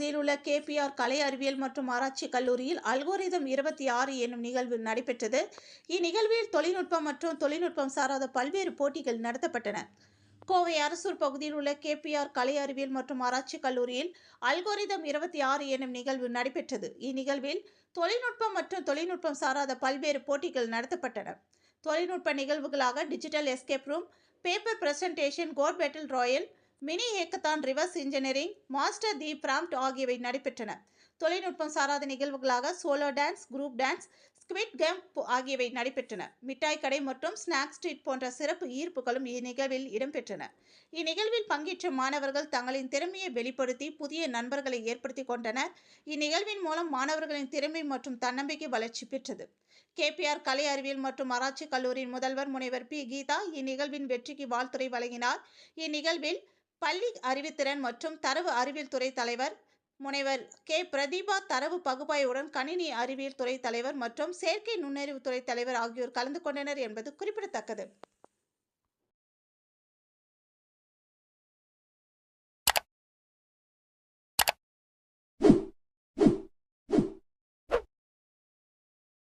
பகுதியில் உள்ள கேபிஆர் கலை அறிவியல் மற்றும் ஆராய்ச்சி கல்லூரியில் அல்கோரிதம் 26 என்னும் நிகழ்வு நடைபெற்றது. இந்நிகழ்வில் தொழில்நுட்பம் மற்றும் தொழில்நுட்பம் சாராத பல்வேறு போட்டிகள் நடத்தப்பட்டன. கோவை அரசூர் பகுதியில் உள்ள கேபிஆர் கலை அறிவியல் மற்றும் ஆராய்ச்சி கல்லூரியில் அல்கோரிதம் 26 என்னும் நிகழ்வு நடைபெற்றது. இந்நிகழ்வில் தொழில்நுட்பம் மற்றும் தொழில்நுட்பம் சாராத பல்வேறு போட்டிகள் நடத்தப்பட்டன. தொழில்நுட்ப நிகழ்வுகளாக digital escape room, paper presentation, code battle royale, mini hackathon, reverse engineering, master the prompt ஆகியவை நடைபெற்றன. தொழில்நுட்பம் சாராத நிகழ்வுகளாக solo dance, group dance, squid game ஆகியவை நடைபெற்றன. மிட்டாய் கடை மற்றும் ஸ்நாக் ஸ்ட்ரீட் போன்ற சிறப்பு ஈர்ப்புகளும் இந்நிகழ்வில் இடம்பெற்றன. இந்நிகழ்வில் பங்கேற்ற மாணவர்கள் தங்களின் திறமையை வெளிப்படுத்தி புதிய நண்பர்களை ஏற்படுத்திக் கொண்டனர். இந்நிகழ்வின் மூலம் மாணவர்களின் திறமை மற்றும் தன்னம்பிக்கை வளர்ச்சி பெற்றது. கேபிஆர் கலை அறிவியல் மற்றும் ஆராய்ச்சி கல்லூரியின் முதல்வர் முனைவர் பி. கீதா இந்நிகழ்வின் வெற்றிக்கு வாழ்த்துரை வழங்கினார். இந்நிகழ்வில் பள்ளி அறிவுத்திறன் மற்றும் தரவு அறிவியல் துறை தலைவர் முனைவர் கே. பிரதீபா, தரவு பகுப்பாய்வுடன் கணினி அறிவியல் துறை தலைவர் மற்றும் செயற்கை நுண்ணறிவு துறை தலைவர் ஆகியோர் கலந்து கொண்டனர் என்பது குறிப்பிடத்தக்கது.